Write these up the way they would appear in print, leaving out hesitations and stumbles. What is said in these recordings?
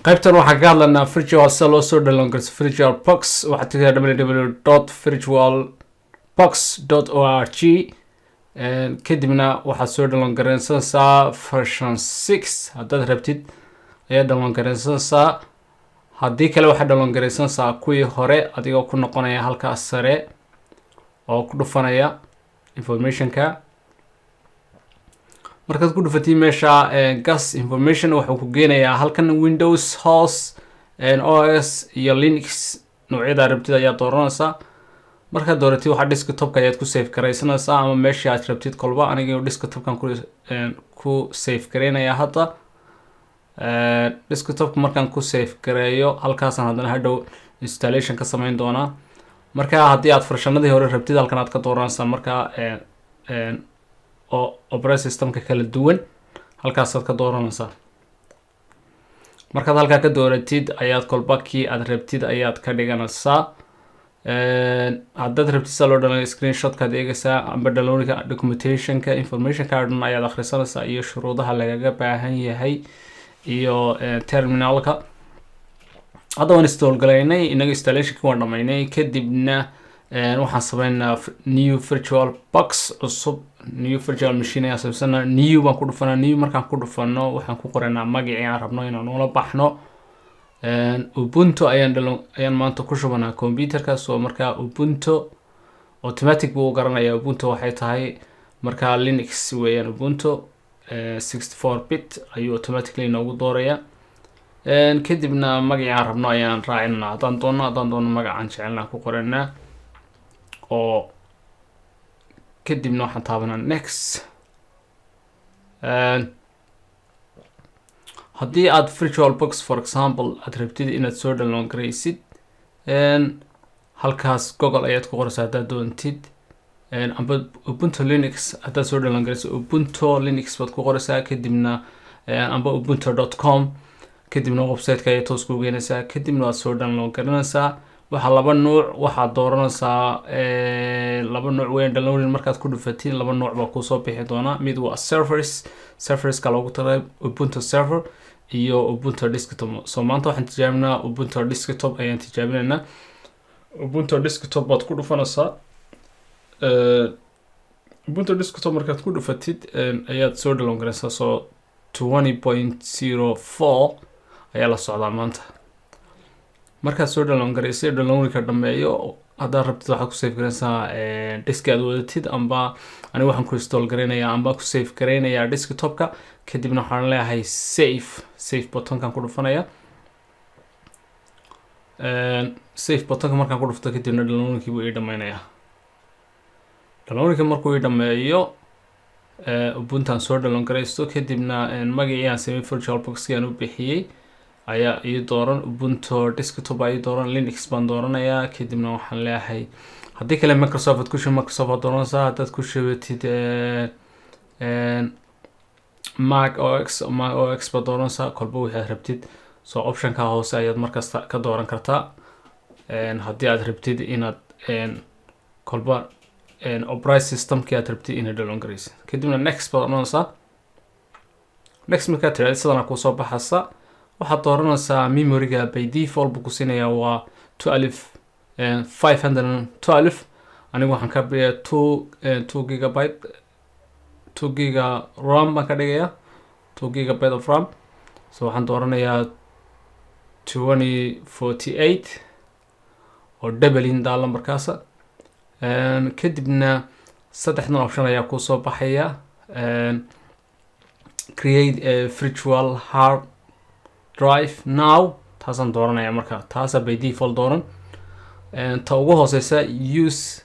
qaybtan waxaan ka hadlaynaa virtual sida loo soo download garayso Virtualbox. waxaad tagaysaa www.virtualbox.org kadibna waxaad soo download garaysanaysaa version 6 haddaad rabtid ayaad download garaysanaysaa. haddii kale waxaad download garaysanaysaa kuwii hore adigoo ku noqonaya halkaas sare oo ku dhufanaya informationka. markaad ku dhufatid meesha gas information wuxuu ku geenayaa halkan Windows, host, OS iyo Linux noocyada rabtid ayaad dooranaysaa. markaad dooratid waxa desktopka ayaad ku save garaysanaysaa ama meesha aad rabtid kolba. aniga desktopkan ku save gareynaya hadda. desktopka markaan ku save gareeyo halkaasaan haddana hadhow installation ka samayn doonaa. marka haddii aad farshamadii hore rabtid halkan aad ka dooranaysaa. marka oo operating systemka kala duwan halkaasaad ka dooranaysaa. markaad halkaa ka dooratid ayaad kolba kii aad rabtid ayaad ka dhiganaysaa. haddaad rabtid sida loo download screenshotkaad eegaysaa amba downloadka documentationka informationka dhan ayaad akhrisanaysaa iyo shuruudaha lagaga baahan yahay iyo terminalka. hadda waan install galaynay inaga installationka waan dhamaynay kadibna waxaan sameynaa new Virtualbox cusub. new virtual machine ayaa sameysana. new baan ku dhufanaa. new markaan ku dhufano waxaan ku qoranaa magacii aan rabno inaan ula baxno. Ubuntu ayaan maanta ku shubanaa computerka. soo markaa Ubuntu automatic buu garanayaa Ubuntu waxay tahay. markaa Linux weeyaan Ubuntu 64 bit ayuu automatically noogu doorayaa. kadibna magacii aan rabno ayaan raacinaa. haddaan doono magacaan jecelnaa ku qoranaa oo kadibna waxaan taabanaa next. haddii aad Virtualbox for example aad rabtid inaad soo download garaysid halkaas Google ayaad ku qoraysaa haddaad doontid. amba Ubuntu Linux haddaad soo download garaysid Ubuntu Linux baad ku qoraysaa kadibna amba ubuntu.com kadibna website-ka ayaad toos ku geynaysaa kadibna waad soo download garanaysaa. waxaa laba nuuc waxaad dooranaysaa laba nuuc weyn downloading. markaad ku dhufatid laba nuuc baa kusoo bixi doona. mid waa serverska loogu talagalay Ubuntu server iyo Ubuntu desktop. soo maanta waxaan tijaabinaa Ubuntu desktop ayaan tijaabinaynaa. Ubuntu desktop baad ku dhufanaysaa. Ubuntu desktop markaad ku dhufatid ayaad soo download garaysaa. soo 20.04 ayaa la socdaa maanta. markaad soo download garaysay downloadka dhameeyo haddaad rabtid waxaad ku save garaysaa disk aad wadatid amba aniga waxaan ku install garaynayaa amba ku save garaynayaa desktopka. kadibna waxaan leeyahay save buttonkan ku dhufanaya. save buttonka markaan ku dhufto kadibna downloadkii buu ii dhameynayaa. downloadka markuu ii dhameeyo Ubuntu soo download garaysto kadibna magacii aan sameeyay Virtualbox aan u bixiyay ayaa ii dooran. Ubuntu desktop ayaa ii dooran. Linux baan dooranayaa kadibna waxaan leeyahay haddii kale Microsoft ku shubay Microsoft dooranaysaa. haddaad ku shubatid Mac OS baad dooranaysaa kolba waxaad rabtid. soo optionka hoose ayaad markasta ka dooran kartaa haddii aad rabtid inaad kolba operating systemkii aad rabtid inaad download garaysid. kadibna next baad oranaysaa. next markaad tiraahdo sidana kusoo baxaysa. waxaad dooranaysaa memoryga by default buu ku siinayaa waa 512. anigu waxaan ka bixiyaa 2 gigabyte 2 giga RAM baan ka dhigayaa 2 gigabyte of RAM. so waxaan dooranayaa 2048 oo double in daala markaas. kadibna saddexdan option ayaa ku soo baxaya. create a virtual hard drive now taasaan dooranaya. marka taasa by default dooran. ta ugu hooseysa use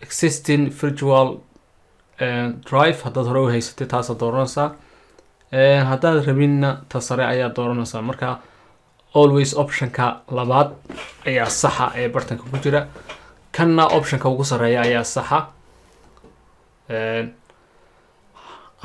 existing virtual drive haddaad hore u haysatay taasaad dooranaysaa. haddaad rabinna ta sare ayaad dooranaysaa. marka always optionka labaad ayaa saxa ee bartanka ku jira. kanna optionka ugu sareeya ayaa saxa.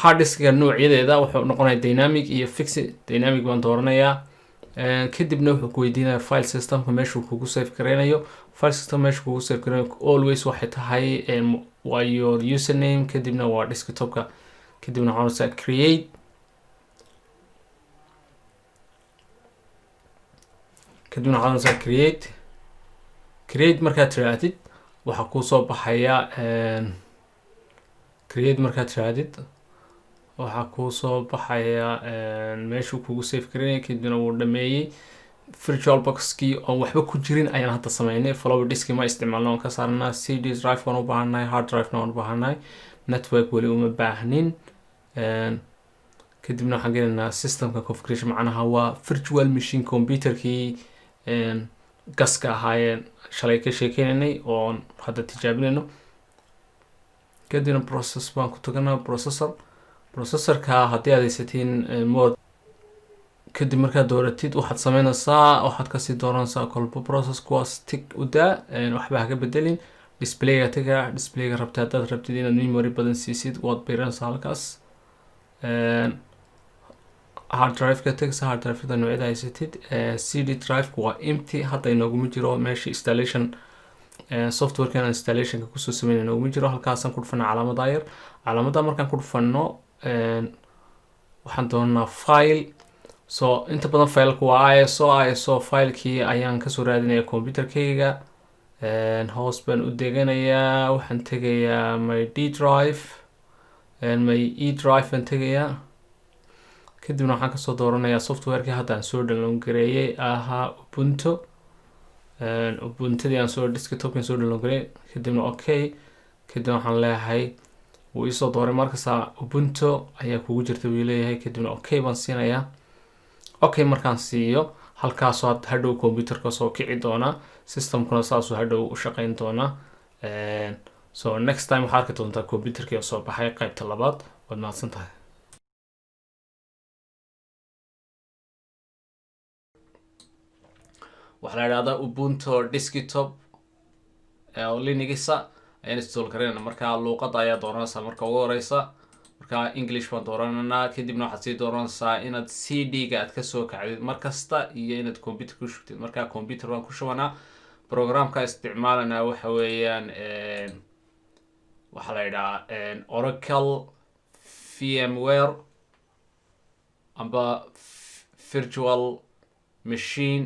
hard diskiga noocyadeeda wuxuu noqonayaa dynamic iyo fixed. dynamic baan dooranayaa. kadibna wuxuu ku weydiinayaa file systemka meeshuu kugu save garaynayo. file system meeshuu kugu save garaynayo always waxay tahay waa your username kadibna waa desktopka. kadibna waxaan create kadibna waxaad doonaysaa create markaad tirahdid waxaa kusoo baxaya create markaad tirahdid waxaa kusoo baxaya meeshuu kugu save gareynaya kadibna wuu dhameeyey Virtualbox-kii oon waxba ku jirin ayaan hadda sameynay floppy disk ma isticmaalno oon ka saarnaa CD drive waan u baahannahay hard drive waan u baahannahay network weli uma baahnin kadibna waxaan gelinaynaa systemka configuration macnaha waa virtual machine computerkii gaska ahaayeen shalay ka sheekeynay oon hadda tijaabinayno kadibna process baan ku taganaa processorka haddii aad haysatiin mode kadib markaad dooratid waxaad sameynaysaa waxaad kasii dooranaysaa kolba process kuwaas tig u daa waxba haga bedelin displayga taga displayga rabta haddaad rabtid inaad memory badan siisid waad biiranaysaa halkaas hard drive ka tagsa hard drive da noocyada haysatid CD drive waa empty hadda inooguma jiro meesha installation software-kan installation ka kusoo sameynay inooguma jiro halkaasaan ku dhufanaa calaamada yar calaamada markaan ku dhufano waxaan doonaa file so inta badan fileka waa ISO filekii ayaan kasoo raadinaya computerkayga hoos baan u deganayaa waxaan tegayaa my D drive my E drive baan tegayaa kadibna waxaan kasoo dooranayaa softwareki haddaan soo download gareeyay ahaa Ubuntudii aan soo desktopkan soo download gareeyay kadibna okay kadibna waxaan leeyahay wuu isoo dooray markasta Ubuntu ayaa kugu jirta wuu leeyahay kadibna okay baan siinayaa okay markaan siiyo halkaasoo hadhow computerka soo kici doona systemkuna saasuu hadhow u shaqeyn doona so next time waxaad arki doontaa computerkii oo soo baxay qaybta labaad waad mahadsan tahay waxaa la yidhahdaa Ubuntu desktop oo Linux ayaan install gareynaa markaa luuqadda ayaa dooranaysaa marka ugu horeysa markaa English baan doorananaa kadibna waxaad sii dooranaysaa inaad CD-ga aad kasoo kacdid markasta iyo inaad computer ku shubtid markaa computer baan ku shubanaa programka isticmaalanaa waxa weeyaan waxaa la yidhahaa Oracle VMware amba virtual machine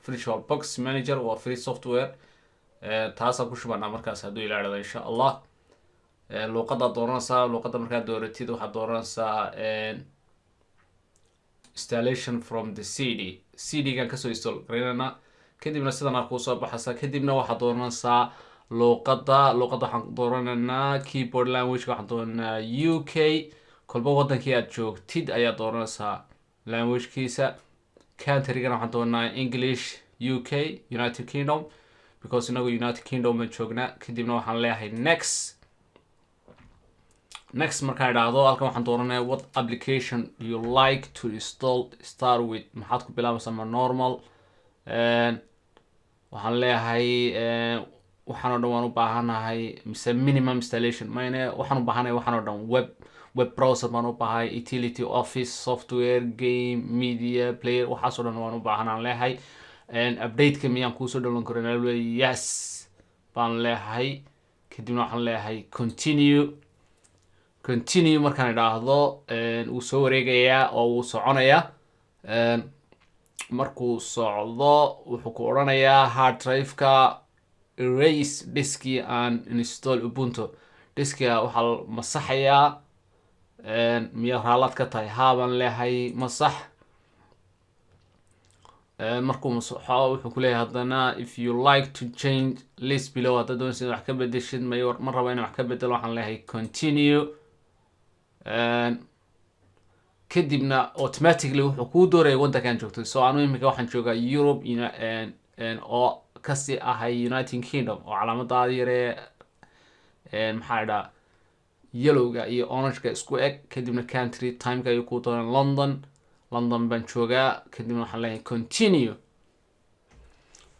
Virtualbox manager waa free software taasaan ku shubanaa markaas hadduu ilaahdo insha Allah luuqadda dooranaysaa luuqadda markaad dooratid waxaad dooranaysaa installation from the CD-gan kasoo install gareynana kadibna sidan kusoo baxaysa kadibna waxaad dooranaysaa luuqadda waxaan dooranaynaa keyboard language waxaan dooranaa UK kolba wadankii aad joogtid ayaa dooranaysaa languagekiisa country-gana waxaan doonaa English UK United Kingdom because inagu United Kingdom baan joognaa kadibna waxaan leeyahay next markaan idhaahdo halkan waxaan dooranayaa what application you like to install start with maxaad ku bilaabaysaa ma normal waxaan leeyahay waxaan oo dhan waan u baahanahay mise minimum installation mayne waxaan u baahanahay waxaan oo dhan web browser baan u baahay utility office software game media player waxaasoo dhan waan u baahanaan leeyahay update-ka miyaan kuusoo download karinaa yes baan leeyahay kadibna waxaan leeyahay continue markaan idhaahdo wuu soo wareegayaa oo wuu soconayaa markuu socdo wuxuu ku odhanayaa hard drive-ka erase diskii aan install Ubuntu diskiga waxaa masaxayaa miyaa raalaad ka tahay haabaan leeyahay masax markuu masaxo wuxuu ku leeyahay haddana if you like to change list below haddaad doonaysid wax ka bedeshid ma rabo inaan wax ka bedelo waxaan leeyahay continue kadibna automatically wuxuu kuu dooraya wadankan joogto so anu imika waxaan joogaa Europe oo kasii ahay United Kingdom oo calaamadaada yaree maxaa idhaa yellowga iyo orange-ga isku eg kadibna country time-ka ayuu kuu dooran London baan joogaa kadibna waxaan leeyahay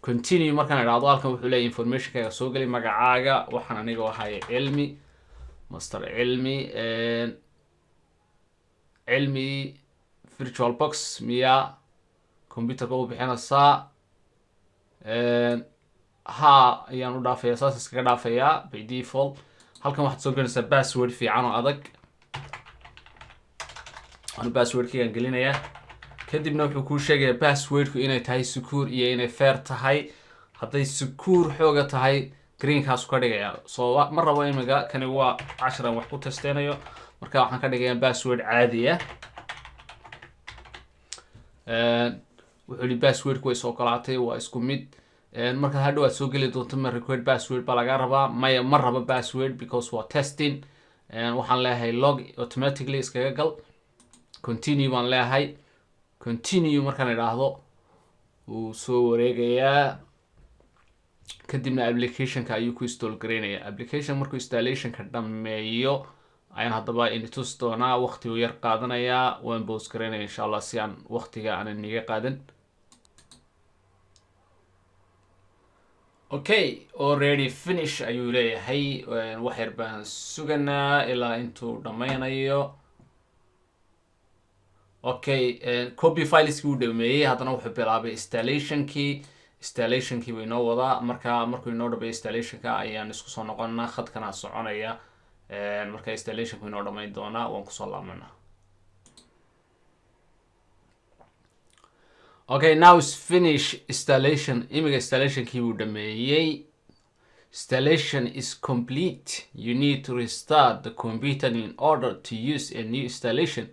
continue markaan idhaahdo halkan wuxuu leeyahay information-kaaga soo geli magacaaga waxaan aniga ahay cilmi master cilmi Virtualbox miyaa computerka u bixinaysaa ha ayaan u dhaafayaa saas iskaga dhaafayaa by default halkan waxaad soo gelinaysaa password fiican oo adag anu passwordkaygaan gelinayaa kadibna wuxuu kuu sheegaya passwordku inay tahay secure iyo inay fair tahay. hadday secure xooga tahay greenkaas ka dhigaya. so ma rabo imiga kani waa 10 wax ku testeenayo, marka waxaan ka dhigayaa password caadi ah. wuxuu li passwordku way soo qalaatay waa isku mid. marka hadhow aad soo geli doonto ma required password baa laga rabaa. maya ma rabo password because waa testing. waxaan leeyahay log automatically iskaga gal. continue baan leeyahay. continue markaan idhaahdo wuu soo wareegayaa, kadibna applicationka ayuu ku install gareynaya. application markuu installationka dhameeyo ayaan haddaba intus doonaa. waqti uu yar qaadanayaa, waan boos gareynaya insha allah si aan waqtiga aanan iga qaadan. okay, already finish ayuu leeyahay. wax yar baan suganaa ilaa intuu dhameynayo. okay, copy fileski wuu dhameeyey, haddana wuxuu bilaabay installationkii. installationkii buu inoo wadaa. markuu inoo dhameeyo installationka ayaan isku soo noqonaa. khadkana soconaya. marka installationku inoo dhameyn doonaa waan kusoo laabanaa. okay, now is finish installation. imiga installationkii buu dhameeyey. installation is complete. you need to restart the computer in order to use a new installation.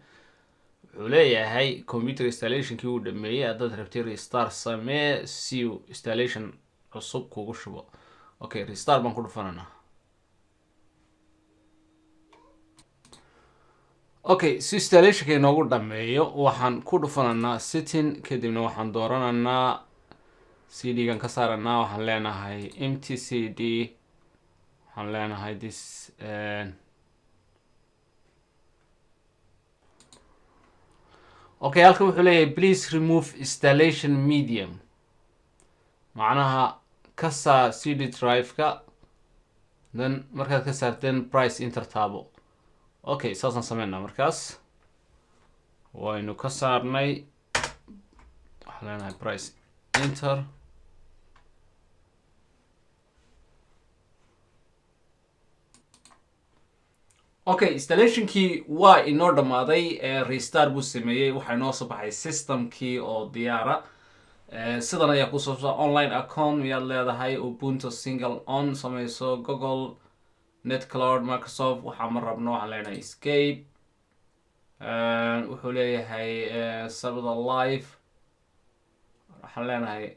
wuxuu leeyahay computer installationkii uu dhameeyey, haddaad rabtay restart samee si uu installation cusub kugu shubo. okay, restart baan ku dhufananaa. okay, si installationka inoogu dhameeyo waxaan ku dhufananaa setting, kadibna waxaan doorananaa cd-gan ka saaranaa. waxaan leenahay empty cd. waxaan leenahay this okay, halkan wuxuu leeyahay please remove installation medium. macnaha ka saar cd drive-ka, then markaad ka saarteen price enter taabo. okay, saasaan sameynaa. markaas waynu ka saarnay. waxaan leenahay price enter. okay, installationkii waa inoo dhamaaday. restart buu sameeyey. waxaa inoo soo baxay systemkii oo diyaara. sidan ayaa ku soobsan online account miyaad leedahay. ubuntu single on sameyso. google net cloud microsoft waxaa ma rabno. waxaan leenahay escape. wuxuu leeyahay sabda live. waxaan leenahay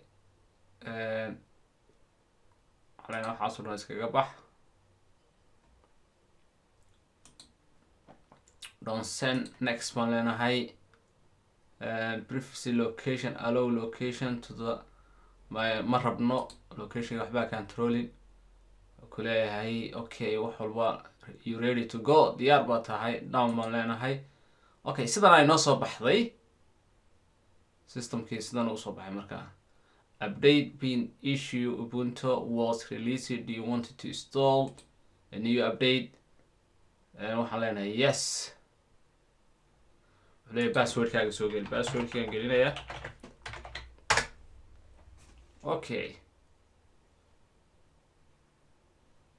waxaasoo dhan iskaga bax. don't send. next baan leenahay. privacy location allow location to the ma rabno location waxbaa controlling. ku leeyahay okay, wax walba you ready to go, diyaar baa tahay. down baan leenahay. okay, sidan ay noo soo baxday. systemkii sidan uu soo baxay. markaa update been issue ubuntu was released. do you want to install a new update? waxaan leenahay yes. wuxuu leeyahay passwordkaaga soo geli. passwordkaan gelinaya. okay,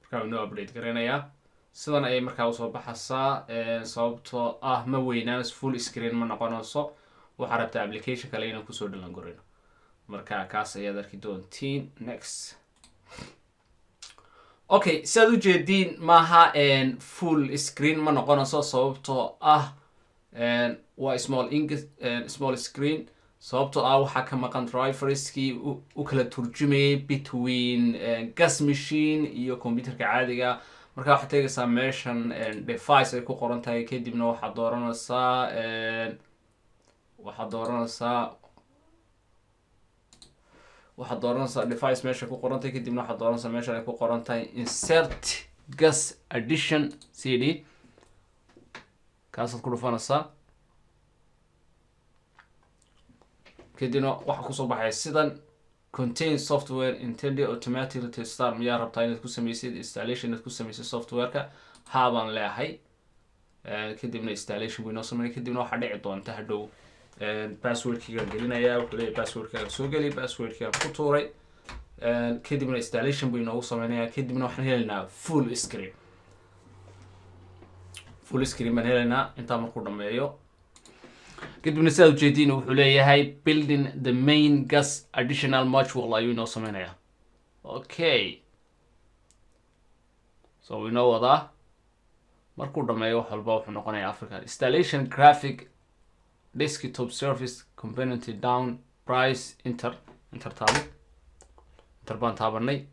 markaa inoo update gareynayaa. sidan ayay markaa usoo baxaysaa. sababtoo ah ma weynaanas full screen ma noqonayso. waxaa rabtaa application kale inaan kusoo dhalan gorino. marka kaas ayaad arki doontiin. next. okay, si aad ujeediin maaha full screen ma noqonayso sababtoo ah waa small screen. sababtoo ah waxaa ka maqan driverskii u kala turjumayay between gas machine iyo computerka caadiga. marka waxaad tegaysaa meeshan device ay ku qoran tahay, kadibna waxaad dooranaysaa device meesha ku qoran tahay, kadibna waxaad dooranaysaa meeshan ay ku qoran tahay insert gas addition cd. kaasaad ku dhufanaysaa. kadibna waxaa kusoo baxay sidan contain software intended automatically to start. miyaa rabtaa inaad ku sameysid installation inaad ku sameysid softwareka? haa baan leeyahay. kadibna installation buu inoo sameynay. kadibna waxaa dhici doonta hadhow passwordkiigaan gelinaya. wuxuu leeyahay passwordkaaga soo geli. passwordkiigaan ku tuuray. kadibna installation buu inoogu sameynaya. kadibna waxaan helaynaa full screen. full screen baan helaynaa intaa markuu dhameeyo. kadibna sidaad ujeediin wuxuu leeyahay building the main gas additional module ayuu inoo sameynaya. Okay, so we know wadaa markuu dhameeyo wax walba wuxuu noqonaya African installation graphic desktop service component down price enter baan taabanay.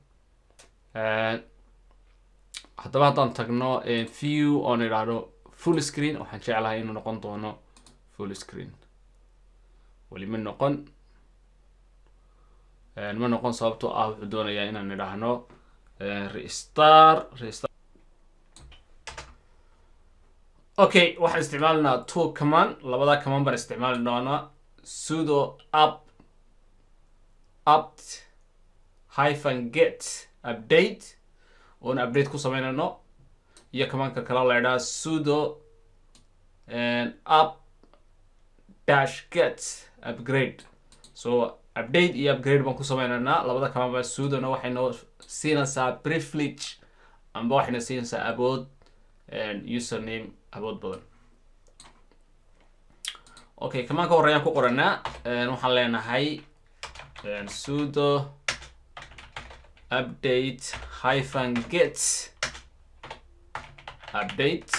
haddaba haddaan tagno view on idhaahdo full screen, waxaan jeclahay inuu noqon doono full screen. weli ma noqon sababtoo ah wuxuu doonayaa inaan idhaahno restart. Okay, waxaan isticmaalinaa two command, labada command baan isticmaali doonaa sudo apt-get update oon update ku sameynayno, iyo commandka kale la idhaha sudo apt-get upgrade. So update iyo upgrade baan ku sameynaynaa labada command baa. sudona waxay noo siinaysaa privilege amba waxayna siinaysaa abood username abood badan. Okay, commandka horeyaan ku qoranaa. waxaan leenahay sudo update-get update.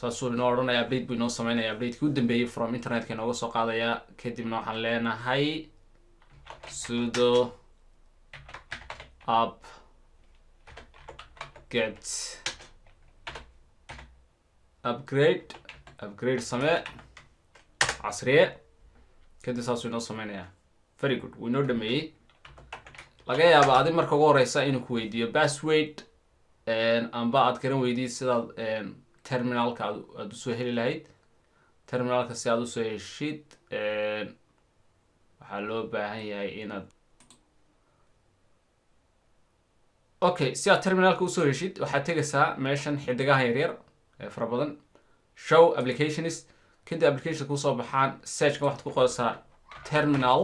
saasuu inoo odhanaya update buu inoo sameynaya. update-kii u dambeeyay from internetka inooga soo qaadaya. kadibna waxaan leenahay sudo apt-get upgrade samee casriye. kadib saasuu inoo sameynaya. very good, wuu inoo dhameeyey. laga yaaba adi marka ugu horeysa inuu ku weydiiyo password amba aad garan weydiid sidaad terminalka aad usoo heli lahayd. terminalka si aad usoo heshid waxaa loo baahan yahay inaad okay, si aad terminalka usoo heshid waxaad tegaysaa meeshan xidigaha yaryar fara badan, show applications. kadib application kusoo baxaan searchka waxaad ku qoraysaa terminal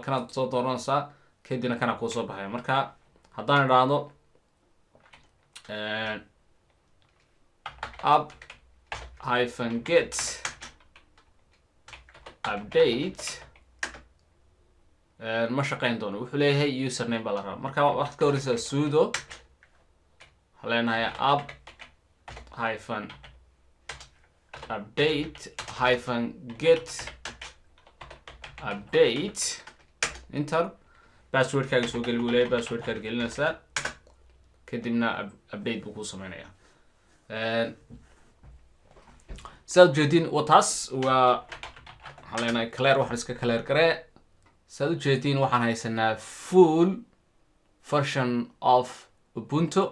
kanaad soo dooranaysaa. kadibna kana kusoo baxaya. marka haddaan idhaahdo app-get update ma shaqeyn doono. wuxuu leeyahay username baa la rabaa. marka waxaad ka horeysaa sudo, waxaan leenahay app-update-get update enter. passwordkaaga soo geli buu leeyahay. passwordkaad gelinaysaa kadibna update buu ku sameynayaa. sidaad ujeedin wataas waa waxaan leenahay clear. waxaan iska clear garee. sidaad ujeedin waxaan haysanaa full version of Ubuntu.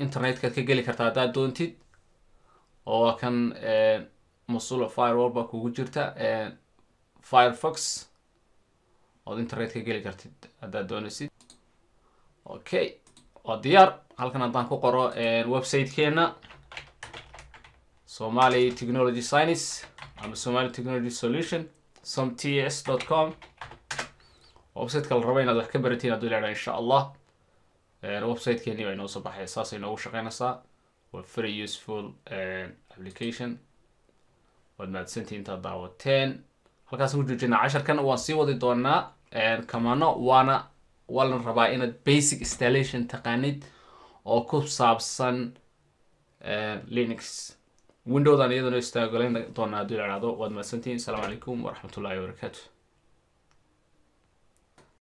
internetkaad ka geli kartaa haddaad doontid, oo kan masuula firewall baa kugu jirta Firefox ood internet ka geli kartid haddaad doonaysid. okay, waa diyaar. halkan haddaan ku qoro website-keena Somali Technology Science ama Somali Technology Solution CompTIA.com. website-ka la rabo inaad wax ka baratiin hadduu leedahay insha allah. website-keeni baa inoo soo baxay. saasay noogu shaqeynaysaa. waa very useful application. waad mahadsantihiin intaad daawateen. halkaas ku joojinaa casharkan. waan sii wadi doonaa kamano waa la rabaa inaad basic installation taqaanid oo ku saabsan Linux. Windowdan iyadana istaagoleyn doonaa hadduu la idhaahdo. waad mahadsantihiin. asalaamu calaykum waraxmatullaahi wabarakaatu.